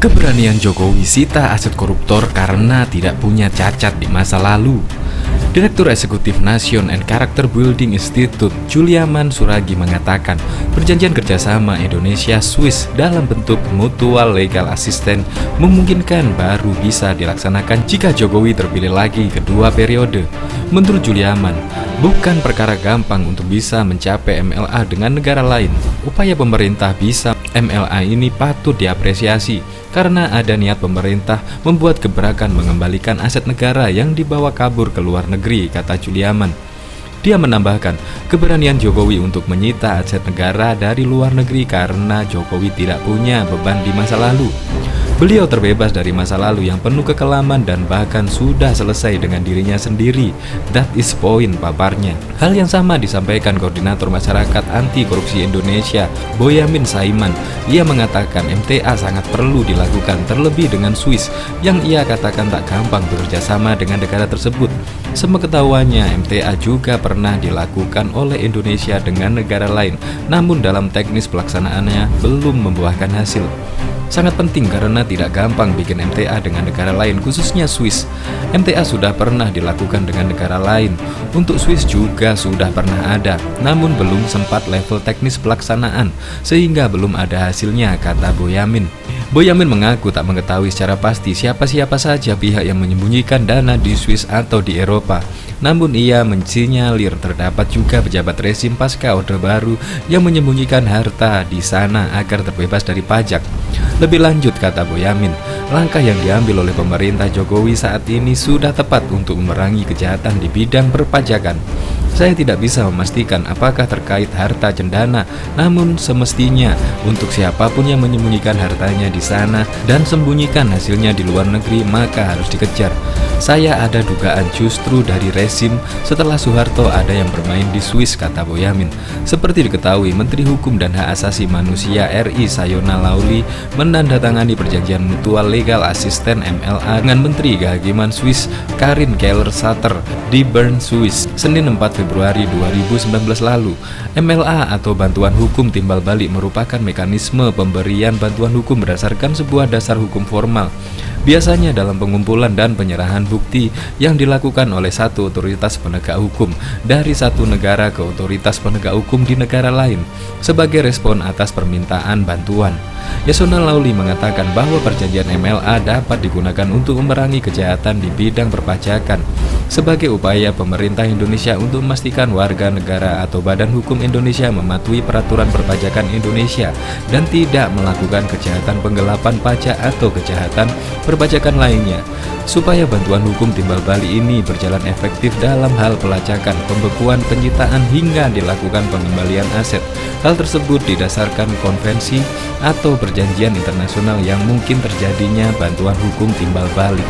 Keberanian Jokowi sita aset koruptor karena tidak punya cacat di masa lalu. Direktur Eksekutif Nation and Character Building Institute, Juliaman Suragi mengatakan, perjanjian kerjasama Indonesia-Swiss dalam bentuk Mutual Legal Assistance memungkinkan baru bisa dilaksanakan jika Jokowi terpilih lagi kedua periode. Menurut Juliaman, bukan perkara gampang untuk bisa mencapai MLA dengan negara lain. Upaya pemerintah bisa MLA ini patut diapresiasi karena ada niat pemerintah membuat gebrakan mengembalikan aset negara yang dibawa kabur ke luar negeri, kata Juliaman. Dia menambahkan keberanian Jokowi untuk menyita aset negara dari luar negeri karena Jokowi tidak punya beban di masa lalu. Beliau terbebas dari masa lalu yang penuh kekelaman dan bahkan sudah selesai dengan dirinya sendiri. That is point, paparnya. Hal yang sama disampaikan Koordinator Masyarakat Anti Korupsi Indonesia, Boyamin Saiman. Ia mengatakan MTA sangat perlu dilakukan, terlebih dengan Swiss yang ia katakan tak gampang bekerja sama dengan negara tersebut. Sepengetahuannya, MTA juga pernah dilakukan oleh Indonesia dengan negara lain, namun dalam teknis pelaksanaannya belum membuahkan hasil. Sangat penting karena tidak gampang bikin MTA dengan negara lain, khususnya Swiss. MTA sudah pernah dilakukan dengan negara lain. Untuk Swiss juga sudah pernah ada, namun belum sempat level teknis pelaksanaan, sehingga belum ada hasilnya, kata Boyamin. Boyamin mengaku tak mengetahui secara pasti siapa-siapa saja pihak yang menyembunyikan dana di Swiss atau di Eropa. Namun ia mensinyalir terdapat juga pejabat rezim pasca Orde Baru yang menyembunyikan harta di sana agar terbebas dari pajak. Lebih lanjut, kata Boyamin, langkah yang diambil oleh pemerintah Jokowi saat ini sudah tepat untuk memerangi kejahatan di bidang perpajakan. Saya tidak bisa memastikan apakah terkait harta cendana, namun semestinya untuk siapapun yang menyembunyikan hartanya di sana dan sembunyikan hasilnya di luar negeri maka harus dikejar. Saya ada dugaan justru dari rezim setelah Soeharto ada yang bermain di Swiss, kata Boyamin. Seperti diketahui, Menteri Hukum dan Hak Asasi Manusia RI Sayona Lauli menandatangani perjanjian Mutual Legal Assistance MLA dengan Menteri Kehakiman Swiss Karin Keller-Sutter di Bern, Swiss, Senin 4 Februari 2019 lalu. MLA atau bantuan hukum timbal balik merupakan mekanisme pemberian bantuan hukum berdasarkan sebuah dasar hukum formal. Biasanya dalam pengumpulan dan penyerahan bukti yang dilakukan oleh satu otoritas penegak hukum dari satu negara ke otoritas penegak hukum di negara lain sebagai respon atas permintaan bantuan. Yasona Lauli mengatakan bahwa perjanjian MLA dapat digunakan untuk memerangi kejahatan di bidang perpajakan sebagai upaya pemerintah Indonesia untuk memastikan warga negara atau badan hukum Indonesia mematuhi peraturan perpajakan Indonesia dan tidak melakukan kejahatan penggelapan pajak atau kejahatan perpajakan lainnya. Supaya bantuan hukum timbal balik ini berjalan efektif dalam hal pelacakan, pembekuan, penyitaan hingga dilakukan pengembalian aset. Hal tersebut didasarkan konvensi atau perjanjian internasional yang mungkin terjadinya bantuan hukum timbal balik.